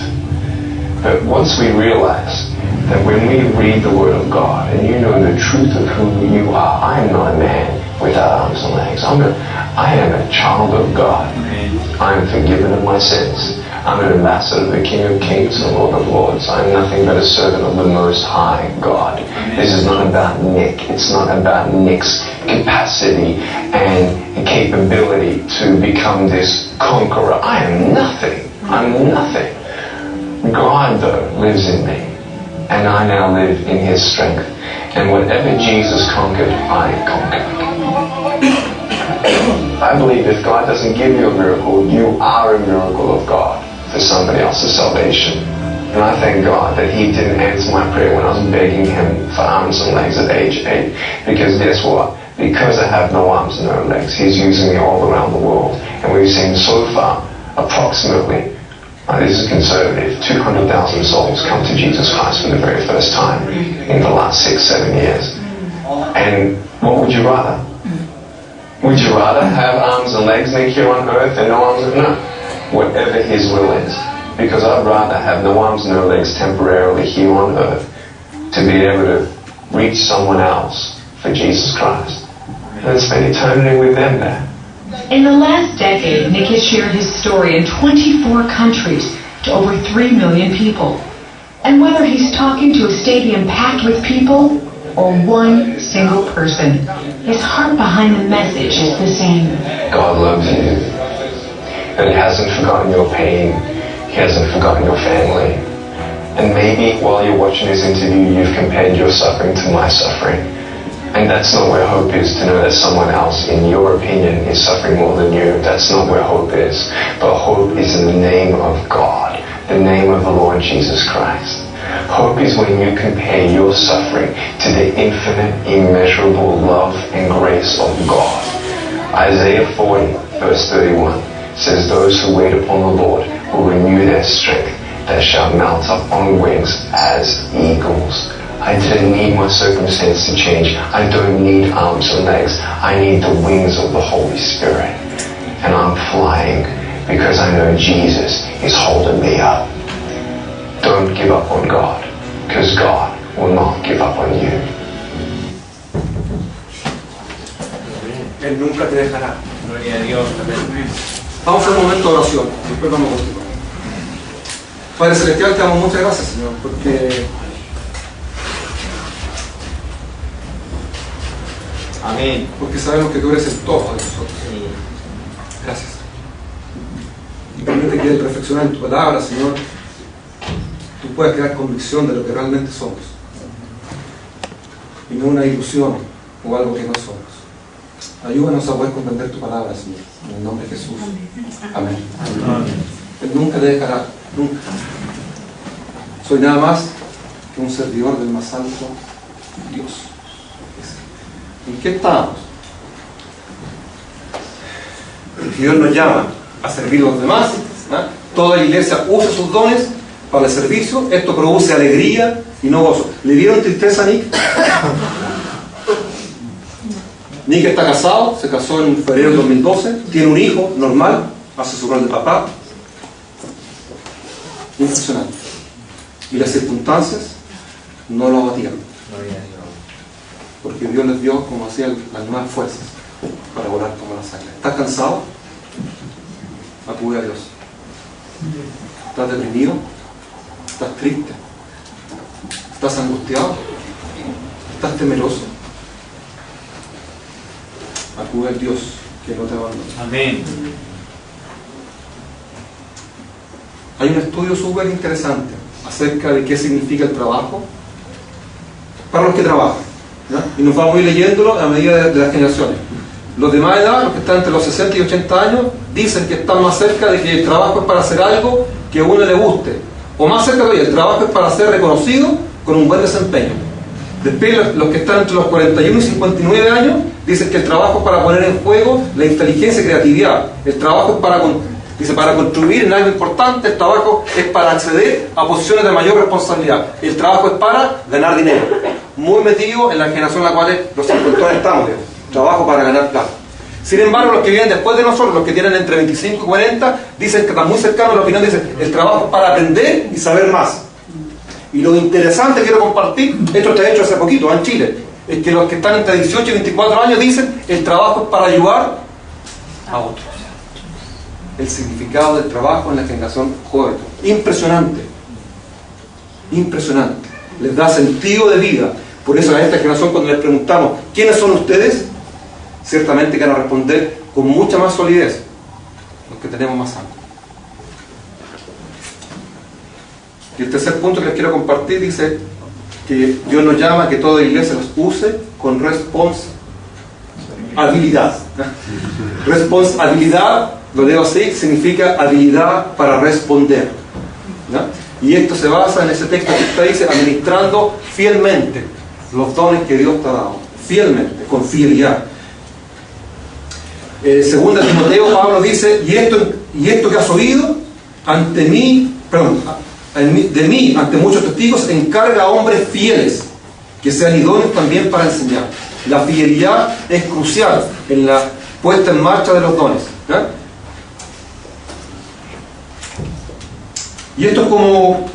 But once we realize that when we read the Word of God and you know the truth of who you are, I am not a man without arms and legs. I am a child of God. I am forgiven of my sins. I'm an ambassador of the King of Kings and Lord of Lords. I am nothing but a servant of the Most High God. This is not about Nick. It's not about Nick's capacity and capability to become this conqueror. I am nothing. I'm nothing. God, though, lives in me. And I now live in His strength. And whatever Jesus conquered, I conquered. I believe if God doesn't give you a miracle, you are a miracle of God for somebody else's salvation. And I thank God that He didn't answer my prayer when I was begging Him for arms and legs at age 8. Because guess what? Because I have no arms and no legs, He's using me all around the world. And we've seen so far, approximately, this is conservative, 200,000 souls come to Jesus Christ for the very first time in the last 6-7 years. And what would you rather? Would you rather have arms and legs, Nick, here on earth and no arms and no? Whatever His will is. Because I'd rather have no arms, no legs temporarily here on earth to be able to reach someone else for Jesus Christ and spend eternity with them there. In the last decade, Nick has shared his story in 24 countries to over 3 million people. And whether he's talking to a stadium packed with people or one single person, his heart behind the message is the same. God loves you. But He hasn't forgotten your pain. He hasn't forgotten your family. And maybe while you're watching this interview, you've compared your suffering to my suffering. And that's not where hope is, to know that someone else, in your opinion, is suffering more than you. That's not where hope is. But hope is in the name of God, the name of the Lord Jesus Christ. Hope is when you compare your suffering to the infinite, immeasurable love and grace of God. Isaiah 40, verse 31 says, those who wait upon the Lord will renew their strength. They shall mount up on wings as eagles. I didn't need my circumstance to change. I don't need arms and legs. I need the wings of the Holy Spirit. And I'm flying because I know Jesus is holding me up. Don't give up on God, because God will not give up on you. Él nunca te dejará. Gloria a Dios. Amén. Vamos a hacer un momento de oración, después vamos a continuar. Padre Celestial, te damos muchas gracias, Señor, porque Amén. sabemos que tú eres el todo de nosotros. Gracias. Y permite que al perfeccionar en tu palabra, Señor, tú puedas crear convicción de lo que realmente somos. Y no una ilusión o algo que no somos. Ayúdanos a poder comprender tu palabra, Señor. En el nombre de Jesús. Amén. Él nunca te dejará. Nunca. Soy nada más que un servidor del más alto Dios. ¿En qué estamos? Dios nos llama a servir a los demás. Toda iglesia usa sus dones para el servicio. Esto produce alegría y no gozo. ¿Le dieron tristeza a Nick? Nick está casado, se casó en febrero del 2012, tiene un hijo normal, hace su rol de papá. Impresionante. Y las circunstancias no lo abatieron. Porque Dios les dio, como hacía, las nuevas fuerzas para volar como la águilas. ¿Estás cansado? Acude a Dios. ¿Estás deprimido? ¿Estás triste? ¿Estás angustiado? ¿Estás temeroso? Acude al Dios que no te abandona. Amén. Hay un estudio súper interesante acerca de qué significa el trabajo para los que trabajan, ¿ya? Y nos vamos a ir leyéndolo a medida de las generaciones. Los de más edad, los que están entre los 60 y 80 años, dicen que están más cerca de que el trabajo es para hacer algo que a uno le guste O más cerca todavía, el trabajo es para ser reconocido con un buen desempeño. Después, los que están entre los 41 y 59 años dicen que el trabajo es para poner en juego la inteligencia y creatividad. El trabajo es para contribuir en algo importante. El trabajo es para acceder a posiciones de mayor responsabilidad. El trabajo es para ganar dinero. Muy metido en la generación en la cual los cincuentones estamos. Trabajo para ganar plata. Sin embargo, los que vienen después de nosotros, los que tienen entre 25 y 40, dicen que están muy cercanos a la opinión, dicen el trabajo es para aprender y saber más. Y lo interesante que quiero compartir, esto está hecho hace poquito en Chile, es que los que están entre 18 y 24 años dicen el trabajo es para ayudar a otros. El significado del trabajo en la generación joven. Impresionante. Impresionante. Les da sentido de vida. Por eso a esta generación, cuando les preguntamos ¿quiénes son ustedes?, ciertamente que van a responder con mucha más solidez los que tenemos más años. Y el tercer punto que les quiero compartir dice que Dios nos llama a que toda iglesia los use con responsabilidad. Responsabilidad, lo leo así, significa habilidad para responder, ¿no? Y esto se basa en ese texto que está dice, administrando fielmente los dones que Dios te ha dado. Fielmente, con fidelidad. Segunda Timoteo, Pablo dice, y esto que has oído ante mí, de mí, ante muchos testigos, encarga a hombres fieles, que sean idóneos también para enseñar. La fidelidad es crucial en la puesta en marcha de los dones, ¿no? Y esto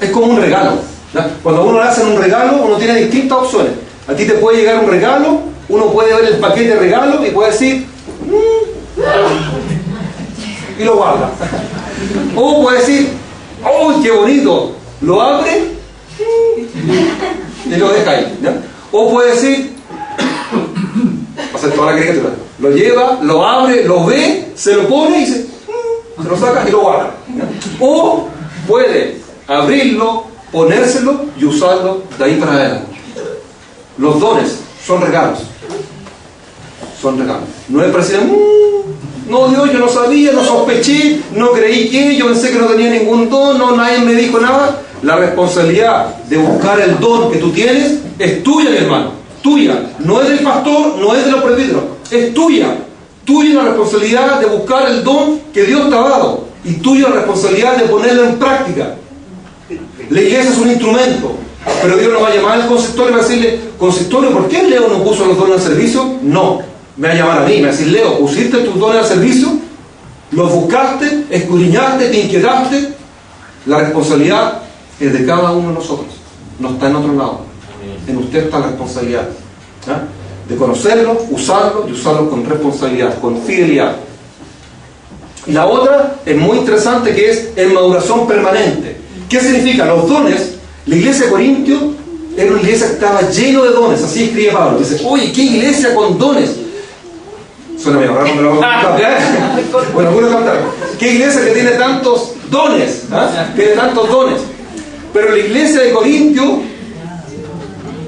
es como un regalo, ¿no? Cuando a uno le hacen un regalo, uno tiene distintas opciones. A ti te puede llegar un regalo, uno puede ver el paquete de regalo y puede decir y lo guarda. O puede decir, ¡oh, qué bonito! Lo abre y lo deja ahí, ¿no? O puede decir, va a hacer toda la caricatura, lo lleva, lo abre, lo ve, se lo pone y se lo saca y lo guarda, ¿no? O puede abrirlo, ponérselo y usarlo de ahí para adelante. Los dones son regalos. Son regalos. No es para decir, no Dios, yo no sabía, no sospeché, no creí que, yo pensé que no tenía ningún don, no, nadie me dijo nada. La responsabilidad de buscar el don que tú tienes es tuya, mi hermano. Tuya. No es del pastor, no es de los presbíteros. Es tuya. Tuya la responsabilidad de buscar el don que Dios te ha dado. Y tuya la responsabilidad de ponerlo en práctica. La iglesia es un instrumento. Pero Dios no va a llamar al consistorio y va a decirle, consistorio, ¿por qué Leo no puso los dones al servicio? No. Me va a llamar a mí, me va a decir, Leo, ¿pusiste tus dones al servicio? ¿Los buscaste? ¿Escudriñaste? ¿Te inquietaste? La responsabilidad es de cada uno de nosotros. No está en otro lado. En usted está la responsabilidad, ¿eh? De conocerlo, usarlo y usarlo con responsabilidad, con fidelidad. Y la otra es muy interesante, que es en maduración permanente. ¿Qué significa? Los dones. La iglesia de Corintio era una iglesia que estaba lleno de dones. Así escribe Pablo. Dice, oye, ¿qué iglesia con dones? Suena medio raro, me lo voy a contar. Bueno, voy a cantar. ¿Qué iglesia que tiene tantos dones? Tiene tantos dones. Pero la iglesia de Corintio,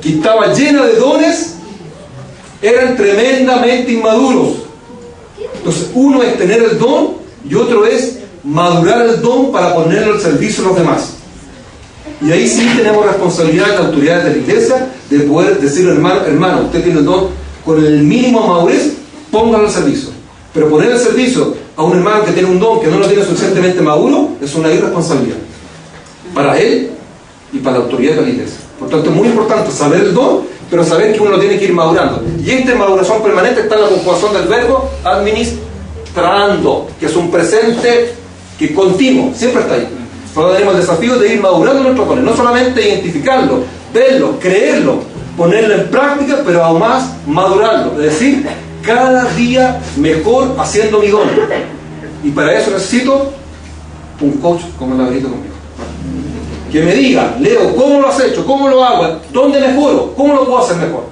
que estaba llena de dones, eran tremendamente inmaduros. Entonces, uno es tener el don y otro es madurar el don para ponerlo al servicio de los demás. Y ahí sí tenemos responsabilidad de las autoridades de la iglesia de poder decirle, hermano, usted tiene el don, con el mínimo de madurez, póngalo al servicio. Pero poner al servicio a un hermano que tiene un don que no lo tiene suficientemente maduro es una irresponsabilidad para él y para la autoridad de la iglesia. Por tanto, es muy importante saber el don, pero saber que uno lo tiene que ir madurando. Y esta maduración permanente está en la conjugación del verbo administrando, que es un presente que continuo, siempre está ahí. Solo tenemos el desafío de ir madurando nuestros dones, no solamente identificarlo, verlo, creerlo, ponerlo en práctica, pero aún más madurarlo. Es decir, cada día mejor haciendo mi don. Y para eso necesito un coach como el laberinto conmigo. Que me diga, Leo, ¿cómo lo has hecho? ¿Cómo lo hago? ¿Dónde mejoro? ¿Cómo lo puedo hacer mejor?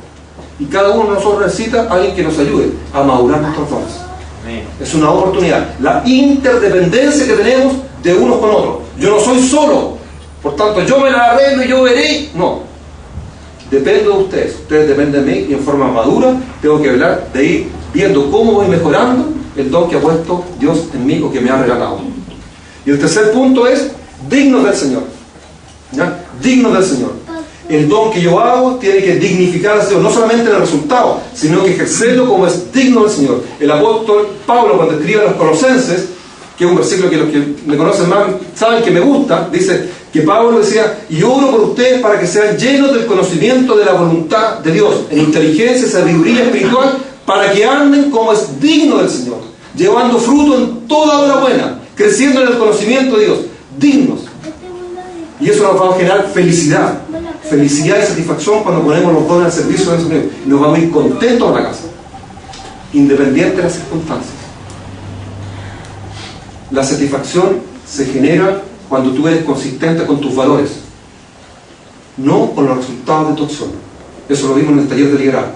Y cada uno de nosotros necesita a alguien que nos ayude a madurar nuestros dones. Es una oportunidad. La interdependencia que tenemos de unos con otros. Yo no soy solo, por tanto yo me la arreglo y yo veré. No, dependo de ustedes. Ustedes dependen de mí y en forma madura tengo que hablar de ir viendo cómo voy mejorando el don que ha puesto Dios en mí o que me ha regalado. Y el tercer punto es dignos del Señor. ¿ya? Dignos del Señor. El don que yo hago tiene que dignificar al Señor, no solamente en el resultado, sino que ejercerlo como es digno del Señor. El apóstol Pablo, cuando escribe a los Colosenses, que es un versículo que los que me conocen más saben que me gusta, dice que Pablo decía: y oro por ustedes para que sean llenos del conocimiento de la voluntad de Dios, en inteligencia y sabiduría espiritual, para que anden como es digno del Señor, llevando fruto en toda obra buena, creciendo en el conocimiento de Dios, dignos. Y eso nos va a generar felicidad y satisfacción cuando ponemos los dones al servicio del Señor. Y nos vamos a ir contentos a la casa, independiente de las circunstancias. La satisfacción se genera cuando tú eres consistente con tus valores, no con los resultados de tu acción. Eso lo vimos en el taller de liderazgo.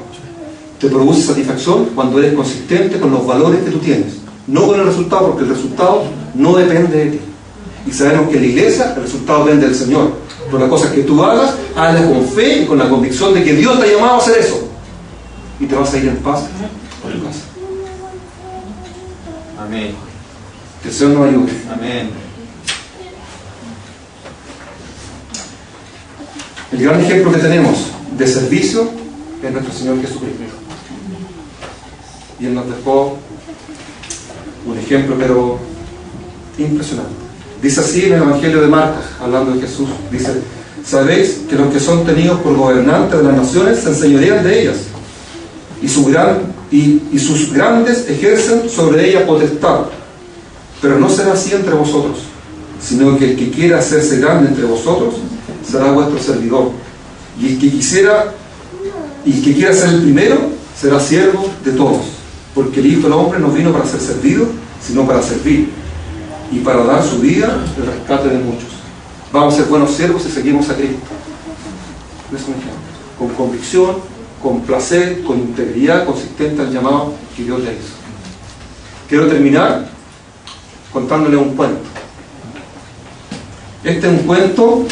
Te produce satisfacción cuando eres consistente con los valores que tú tienes, no con el resultado, porque el resultado no depende de ti. Y sabemos que en la iglesia el resultado depende del Señor. Por las cosas que tú hagas, hazlas con fe y con la convicción de que Dios te ha llamado a hacer eso. Y te vas a ir en paz por tu casa. Amén. Que el Señor nos ayude. Amén. El gran ejemplo que tenemos de servicio es nuestro Señor Jesucristo. Y Él nos dejó un ejemplo, pero impresionante. Dice así en el Evangelio de Marcos, hablando de Jesús, dice: sabéis que los que son tenidos por gobernantes de las naciones se enseñorean de ellas, y sus grandes ejercen sobre ellas potestad. Pero no será así entre vosotros, sino que el que quiera hacerse grande entre vosotros será vuestro servidor, y el que quiera ser el primero será siervo de todos, porque el Hijo del Hombre no vino para ser servido, sino para servir, y para dar su vida el rescate de muchos. Vamos a ser buenos siervos si seguimos a Cristo. Es un ejemplo. Con convicción, con placer, con integridad, consistente al llamado que Dios le hizo. Quiero terminar contándole un cuento. Este es un cuento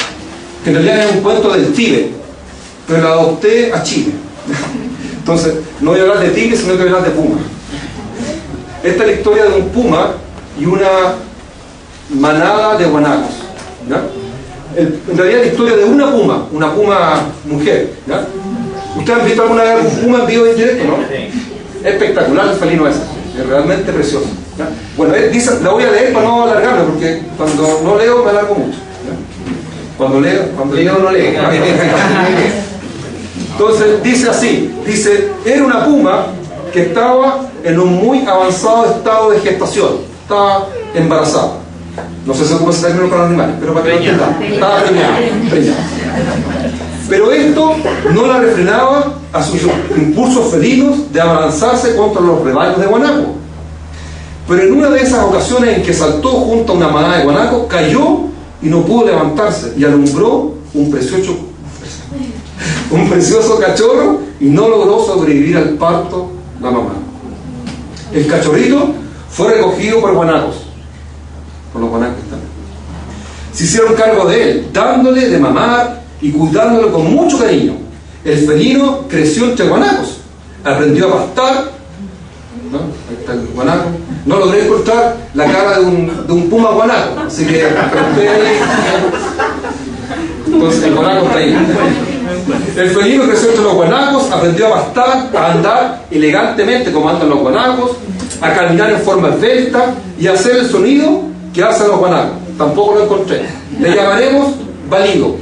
que en realidad es un cuento del Tíbet, pero lo adopté a Chile. Entonces, no voy a hablar de tigre, sino que voy a hablar de puma. Esta es la historia de un puma y una manada de guanacos, ¿ya? En realidad es la historia de una puma mujer, ¿ya? ¿Ustedes han visto alguna vez un puma en vivo y en directo, no? Espectacular el felino ese, es realmente precioso, ¿ya? Bueno, dice, la voy a leer para no alargarme, porque cuando no leo me alargo mucho, ¿ya? Cuando leo no leo. Entonces dice así, era una puma que estaba en un muy avanzado estado de gestación, estaba embarazada. No sé si se ocupa ese término con los animales, pero para que lo entiendan, estaba preñada. Pero esto no la refrenaba a sus impulsos felinos de abalanzarse contra los rebaños de guanacos. Pero en una de esas ocasiones en que saltó junto a una manada de guanacos, cayó y no pudo levantarse y alumbró un precioso cachorro y no logró sobrevivir al parto la mamá. El cachorrito fue recogido por guanacos, por los guanacos también. Se hicieron cargo de él, dándole de mamar y cuidándolo con mucho cariño. El felino creció entre guanacos, aprendió a pastar, ¿no? Ahí está el guanaco. No logré encontrar la cara de un puma guanaco, así que entonces el guanaco está ahí. El felino creció entre los guanacos, aprendió a pastar, a andar elegantemente como andan los guanacos, a caminar en forma esbelta y a hacer el sonido que hacen los guanacos. Tampoco lo encontré. Le llamaremos balido.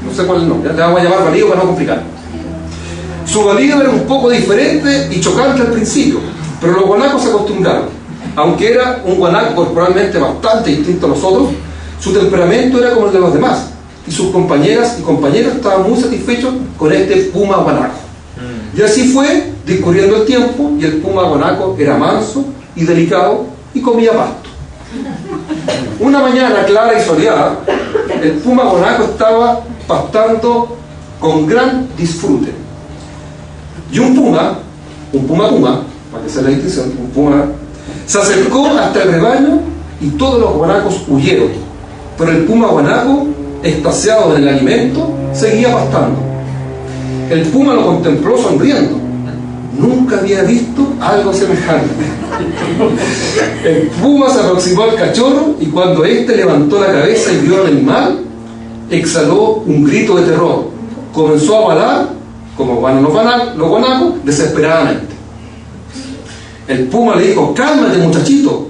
No sé cuál es el nombre, le vamos a llamar balido para no complicar. Su balido era un poco diferente y chocante al principio, pero los guanacos se acostumbraron. Aunque era un guanaco corporalmente bastante distinto a los otros, su temperamento era como el de los demás, y sus compañeras y compañeros estaban muy satisfechos con este puma guanaco. Y así fue discurriendo el tiempo, y el puma guanaco era manso y delicado y comía pasto. Una mañana clara y soleada, el puma guanaco estaba pastando con gran disfrute. Y un puma, para que sea la distinción, un puma, se acercó hasta el rebaño y todos los guanacos huyeron. Pero el puma guanaco, extasiado en el alimento, seguía pastando. El puma lo contempló sonriendo. Nunca había visto algo semejante. El puma se aproximó al cachorro y cuando éste levantó la cabeza y vio al animal, exhaló un grito de terror. Comenzó a balar, como van los guanacos, desesperadamente. El puma le dijo: cálmate, muchachito,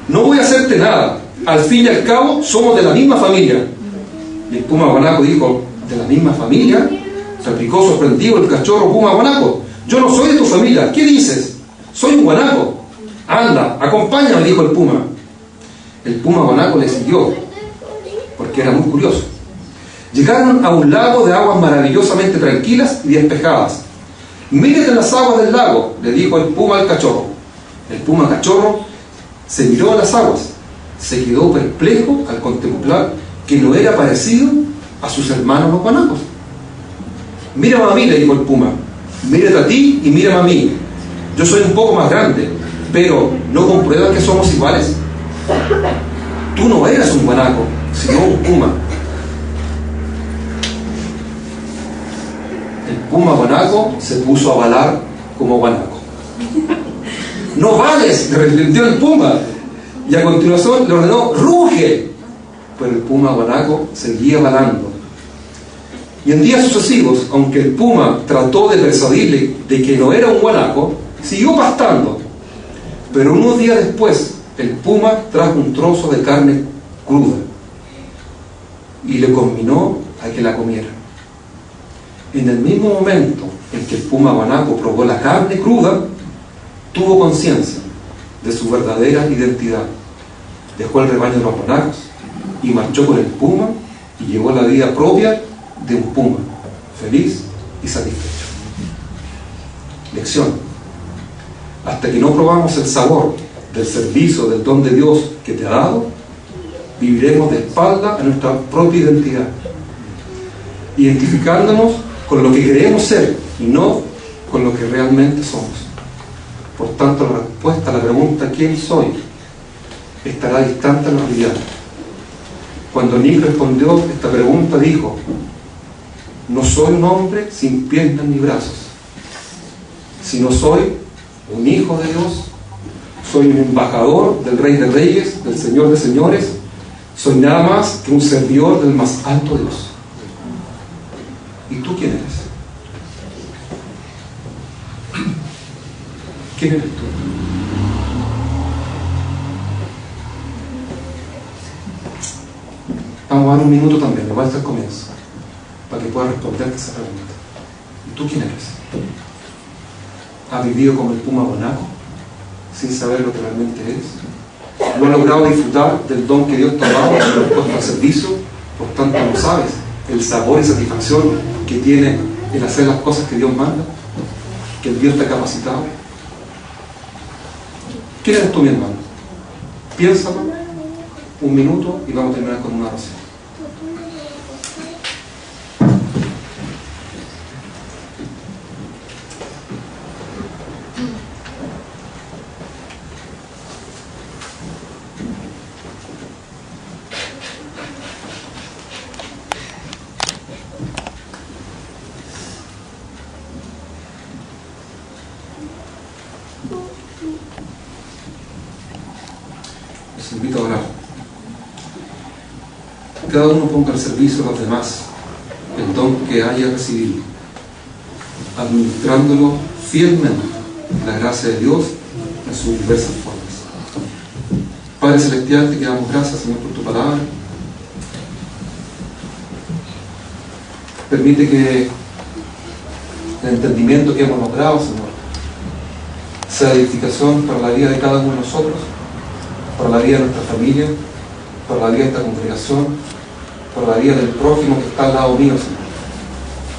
no voy a hacerte nada, al fin y al cabo somos de la misma familia. Y el puma guanaco dijo: ¿de la misma familia?, replicó sorprendido el cachorro puma guanaco. Yo no soy de tu familia, ¿qué dices? Soy un guanaco. Anda, acompáñame, dijo el puma. El puma guanaco le siguió, porque era muy curioso. Llegaron a un lago de aguas maravillosamente tranquilas y despejadas. Mírate en las aguas del lago, le dijo el puma al cachorro. El puma cachorro se miró a las aguas, se quedó perplejo al contemplar que no era parecido a sus hermanos los guanacos. Mírame a mí, le dijo el puma, mírate a ti y mírame a mí. Yo soy un poco más grande, pero ¿no compruebas que somos iguales? Tú no eres un guanaco, sino un puma. El puma guanaco se puso a balar como guanaco. ¡No vales!, le reprendió el puma, y a continuación le ordenó: ¡ruge! Pero el puma guanaco seguía balando. Y en días sucesivos, aunque el puma trató de persuadirle de que no era un guanaco, siguió pastando. Pero unos días después, el puma trajo un trozo de carne cruda y le conminó a que la comiera. En el mismo momento en que el puma guanaco probó la carne cruda, tuvo conciencia de su verdadera identidad. Dejó el rebaño de los guanacos y marchó con el puma y llevó la vida propia de un puma, feliz y satisfecho. Lección: hasta que no probamos el sabor del servicio del don de Dios que te ha dado, viviremos de espalda a nuestra propia identidad, identificándonos con lo que queremos ser y no con lo que realmente somos. Por tanto, la respuesta a la pregunta ¿quién soy?, estará distante a la realidad. Cuando Nick respondió esta pregunta, dijo: no soy un hombre sin piernas ni brazos, sino soy un hijo de Dios, soy un embajador del Rey de Reyes, del Señor de Señores, soy nada más que un servidor del más alto Dios. ¿Y tú quién eres? ¿Quién eres tú? Vamos a dar un minuto también, igual hasta el comienzo, para que puedas responderte esa pregunta. ¿Y tú quién eres? ¿Has vivido como el puma guanaco, sin saber lo que realmente eres? ¿No has logrado disfrutar del don que Dios te ha dado y lo has puesto al servicio? Por tanto, no sabes el sabor y satisfacción que tiene el hacer las cosas que Dios manda, que Dios te ha capacitado. ¿Quién eres tú, mi hermano? Piénsalo un minuto y vamos a terminar con una oración. Les invito a orar. Cada uno ponga al servicio de los demás el don que haya recibido, administrándolo fielmente la gracia de Dios en sus diversas formas. Padre Celestial, te damos gracias, Señor, por tu palabra. Permite que el entendimiento que hemos logrado, Señor, sea edificación para la vida de cada uno de nosotros, para la vida de nuestra familia, para la vida de esta congregación, para la vida del prójimo que está al lado mío, Señor.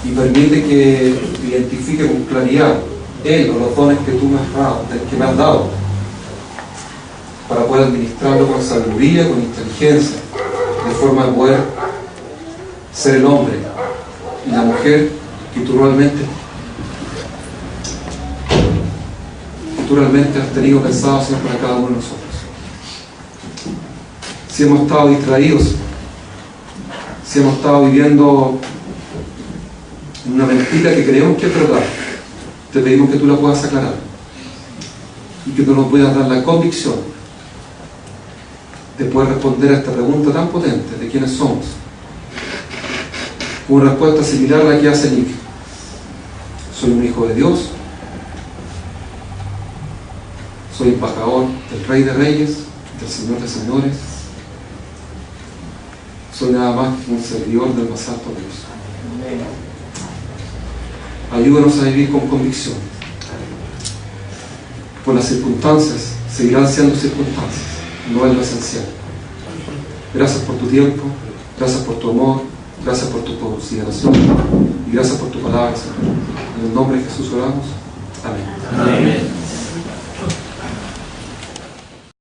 Y permite que identifique con claridad Él o los dones que tú me has dado, para poder administrarlo con sabiduría, con inteligencia, de forma de poder ser el hombre y la mujer que tú realmente has tenido pensado, Señor, para cada uno de nosotros. Si hemos estado distraídos, si hemos estado viviendo en una mentira que creemos que es verdad, te pedimos que tú la puedas aclarar y que tú nos puedas dar la convicción de poder responder a esta pregunta tan potente de quiénes somos. Una respuesta similar a la que hace Nick. Soy un hijo de Dios, soy embajador del Rey de Reyes, del Señor de Señores, soy nada más que un servidor del más alto Dios. Ayúdanos a vivir con convicción, pues las circunstancias seguirán siendo circunstancias, no es lo esencial. Gracias por tu tiempo, gracias por tu amor, gracias por tu consideración y gracias por tu palabra, Señor. En el nombre de Jesús oramos. Amén. Amén.